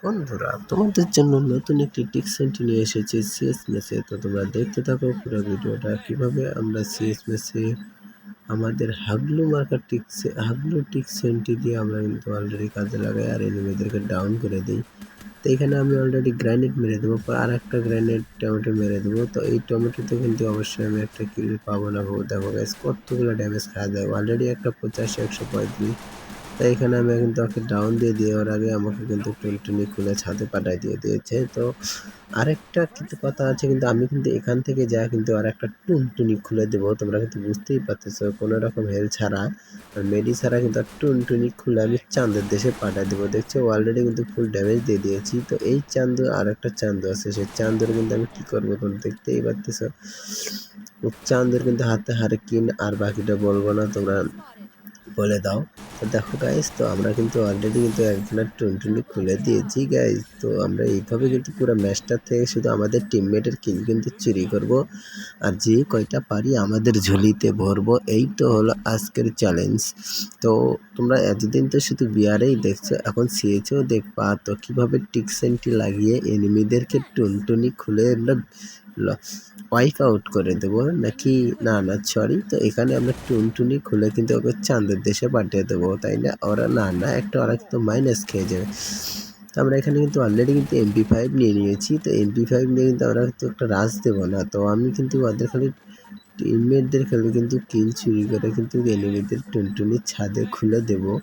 বন্ধুরা, তোমাদের জন্য নতুন একটি টিক্সেন্টি নিয়ে এসেছি সিএস মেসে। তো তোমরা দেখতে থাকো পুরো ভিডিওটা, কিভাবে আমরা সিএস মেসে আমাদের হাগলু টিক্সেন্টি দিয়ে আমরা কিন্তু অলরেডি কাজে লাগাই আর এনিমিদেরকে ডাউন করে দিই। তো এখানে আমি অলরেডি গ্রানেড মেরে দেবো, আর একটা গ্রানেড টমেটো মেরে দেবো। তো এই টমেটোতে কিন্তু অবশ্যই আমি একটা কিল পাবো না। দেখো গাইস কতগুলো ড্যামেজ খাওয়া যায়, অলরেডি একটা 85, 135। তাই এখানে আমি কিন্তু ওকে ডাউন দিয়ে দেওয়ার আগে আমাকে কিন্তু টুনটুনি খুলে ছাদে পাঠায় দিয়েছে। তো আরেকটা কিন্তু কথা আছে, কিন্তু আমি কিন্তু এখান থেকে যা কিন্তু আর একটা টুনটুনি খুলে দেবো। তোমরা কিন্তু বুঝতেই পারতেছো, কোনো রকম হেল ছাড়া আর মেডি ছাড়া কিন্তু আর টুনটুনি খুলে আমি চাঁদের দেশে পাঠিয়ে দেবো। দেখছো অলরেডি কিন্তু ফুল ড্যামেজ দিয়ে দিয়েছি। তো এই চান্দু আর একটা চান্দু আছে, সেই চান্দুর কিন্তু আমি কি করবো তোমরা দেখতেই পারতেছো। চান্দুর কিন্তু হাতে হারকিন, আর বাকিটা বলবো না, তোমরা বলে দাও। তো দেখো গাইস, তো আমরা কিন্তু অলরেডি কিন্তু একজনের টুনটুনি খুলে দিয়েছি গাইস। তো আমরা এইভাবে কিন্তু পুরো ম্যাচটা থেকে শুধু আমাদের টিমমেটের কিল কিন্তু চুরি করব, আর যে কয়টা পারি আমাদের ঝুলিতে ভরবো। এই তো হলো আজকের চ্যালেঞ্জ। তো তোমরা এতদিন তো শুধু বিয়ারেই দেখছো, এখন সিএচেও দেখবা তো কিভাবে টিকসেন্টি লাগিয়ে এনিমিদেরকে টুনটুনি খুলে আমরা ওয়াইপ আউট করে দেবো নাকি। না সরি, তো এখানে আমরা টুনটুনি খুলে কিন্তু ওকে চাঁদের দেশে পাঠিয়ে দেবো, তাই না? ওরা ওরা কিন্তু মাইনাস খেয়ে যাবে। তো আমরা এখানে কিন্তু অলরেডি কিন্তু MP5 নিয়ে নিয়েছি। তো MP5 নিয়ে কিন্তু আমরা কিন্তু একটা রাশ দেবো না। তো আমি কিন্তু ওদের খালি টিমমেটদের খালি কিন্তু কিল চুরি করে কিন্তু এনিমিদের টুনটুনি ছাদে খুলে দেবো।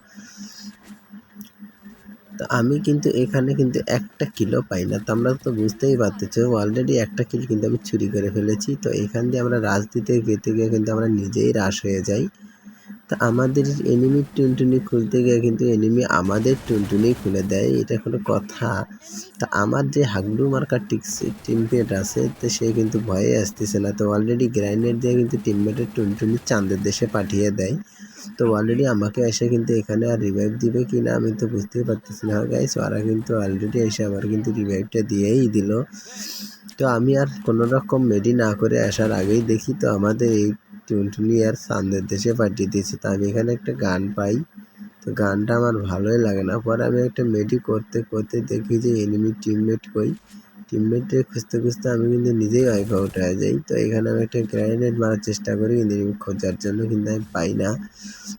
তো আমি কিন্তু এখানে কিন্তু একটা কিলও পাই না। তো আমরা তো বুঝতেই পারতেছো, অলরেডি একটা কিল কিন্তু আমি চুরি করে ফেলেছি। তো এখান দিয়ে আমরা রাশ দিতে যেতে গিয়ে কিন্তু আমরা নিজেই রাশ হয়ে যাই। তা আমাদের এনিমির টুনটুনি খুলতে গিয়ে কিন্তু এনিমি আমাদের টুনটুনি খুলে দেয়, এটা কোনো কথা? তা আমার যে হাগলু মার্কা টিমমেট আছে, তো সে কিন্তু ভয়ে আসতেছে না। তো অলরেডি গ্রাইনেড দিয়ে কিন্তু টিমমেটের টুনটুনি চাঁদের দেশে পাঠিয়ে দেয়। তো অলরেডি আমাকে এসে কিন্তু এখানে আর রিভাইভ দিবে কি না আমি তো বুঝতেই পারতেছি না গাইস। ওরা কিন্তু অলরেডি এসে আমার কিন্তু রিভাইভটা দিয়েই দিল। তো আমি আর কোনো রকম মেডি না করে আসার আগেই দেখি তো আমাদের এই টুনটুনি আর চাঁদের দেশে পাঠিয়ে দিয়েছে। তো আমি এখানে একটা গান পাই, তো গানটা আমার ভালোই লাগে না। পরে আমি একটা মেডি করতে করতে দেখি যে এনিমি টিমমেট কই। টিমমেটে খুঁজতে খুঁজতে আমি কিন্তু নিজেই ওয়াইপ আউট হয়ে যাই। তো এখানে আমি একটা গ্রেনেড মারার চেষ্টা করি কিন্তু এনিমি খোঁজার জন্য, কিন্তু আমি পাই না।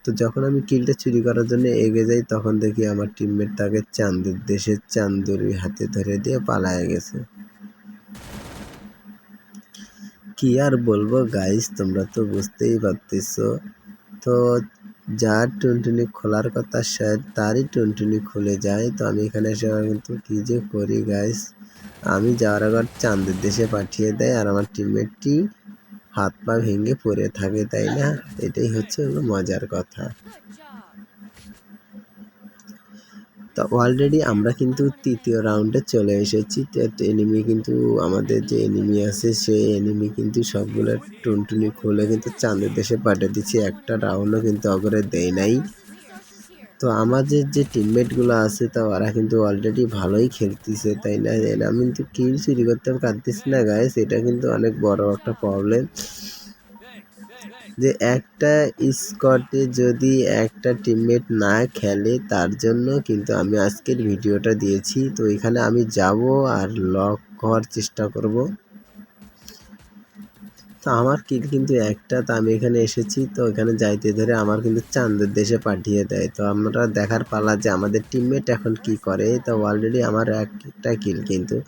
তো যখন আমি কিলটা চুরি করার জন্য এগিয়ে যাই, তখন দেখি আমার টিমমেট তাকে চাঁদের দেশের চান্দুরি হাতে ধরে দিয়ে পালায় গেছে। কি আর বলবো গাইস, তোমরা তো বুঝতেই পারতেছো। তো যার টুনটুনি খোলার কথা তারই টুনটুনি খুলে যায়। তো আমি এখানে এসে কিন্তু কী যে করি গাইস, আমি যাওয়ার আগে চাঁদের দেশে পাঠিয়ে দেয় আর আমার টিমমেটটি হাত পা ভেঙে পড়ে থাকে, তাই না? এটাই হচ্ছে মজার কথা। তো অলরেডি আমরা কিন্তু তৃতীয় রাউন্ডে চলে এসেছি। তো এনিমি কিন্তু আমাদের যে এনিমি আছে, সেই এনিমি কিন্তু সবগুলো টুনটুনি খুলে কিন্তু চাঁদের দেশে পাঠিয়ে দিচ্ছি, একটা রাউন্ডও কিন্তু অগরে দেয় নাই। তো আমাদের যে টিমমেটগুলো আছে, তো ওরা কিন্তু অলরেডি ভালোই খেলতেছে, তাই না? আমি কিন্তু কিল চুরি করতে পারতেছি না গাইস, এটা কিন্তু অনেক বড় একটা প্রবলেম। যে একটা স্কোয়াডে যদি একটা টিমমেট না খেলে, তার জন্য কিন্তু আমি আজকের ভিডিওটা দিয়েছি। তো এখানে আমি যাব আর লক হওয়ার চেষ্টা করব। তো আমার কিল কিন্তু একটা, তো আমি এখানে এসেছি। তো এখানে যাইতে ধরে আমার কিন্তু চাঁদের দেশে পাঠিয়ে দেয়। তো আমরা দেখার পালা যে আমাদের টিমমেট এখন কি করে। তো অলরেডি আমার একটা কিল, কিন্তু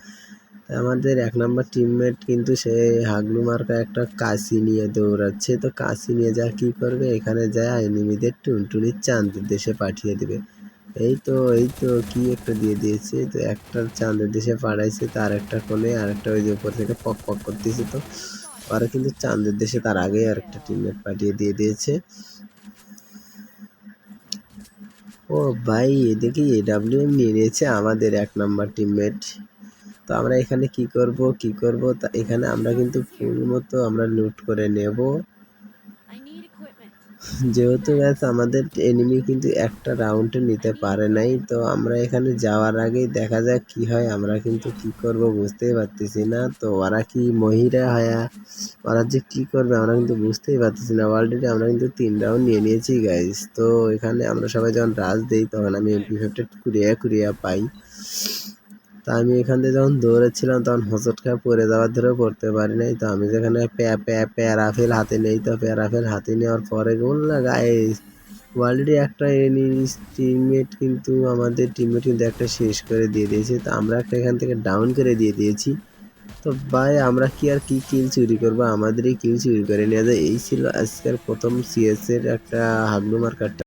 আমাদের 1 নম্বর টিমমেট কিন্তু সে হাগলু মার্কা একটা কাশি নিয়ে দৌড়াচ্ছে। তো কাশি নিয়ে যা কি করবে, এখানে যায় এনিমিদের টুনটুনি চাঁদের দেশে পাঠিয়ে দেবে। এই তো কি একটা দিয়ে দিয়েছে। তো একটা চাঁদের দেশে পাঠাইছে, তার একটা কোণে আর একটা ওই যে উপর থেকে পক পক করতেছে। তো ওরা কিন্তু চাঁদের দেশে তার আগেই আর একটা টিমমেট পাঠিয়ে দিয়েছে। ও ভাই, এদিকে AWM নিয়ে নিয়েছে আমাদের 1 নম্বর টিমমেট। তো আমরা এখানে কি করব, তা এখানে আমরা কিন্তু ফুল মতো আমরা লুট করে নেব। যেহেতু গাইস আমাদের এনিমি কিন্তু একটা রাউন্ডে নিতে পারে নাই। তো আমরা এখানে যাওয়ার আগেই দেখা যাক কি হয়। আমরা কিন্তু কি করব বুঝতেই পারতেছি না। তো ওরা কি মহিরা হয়া, ওরা যে কি করবে আমরা কিন্তু বুঝতেই পারতেছি না। অলরেডি আমরা কিন্তু 3 রাউন্ড নিয়ে নিয়েছি গাইস। তো এখানে আমরা সবাই যখন রাশ দেই, তখন আমি MP5 কুড়িয়ে কুড়িয়ে পাই। তা আমি এখান থেকে যখন দৌড়াচ্ছিলাম তখন হোঁচট খেয়ে পড়ে যাওয়ার ধরেও পড়তে পারি নাই। তো আমি যেখানে প্যারাফেল হাতে নেই, তো প্যারাফেল হাতে নেওয়ার পরে বললাম গাইস অলরেডি একটা টিমমেট কিন্তু আমাদের টিমমেট কিন্তু একটা শেষ করে দিয়ে দিয়েছে। তো আমরা একটা এখান থেকে ডাউন করে দিয়ে দিয়েছি। তো ভাই আমরা কি আর কি কিল চুরি করবো, আমাদেরই কিল চুরি করে নেওয়া যায়। এই ছিল আজকের প্রথম সিএস এর একটা হাগলু মার্কারটা।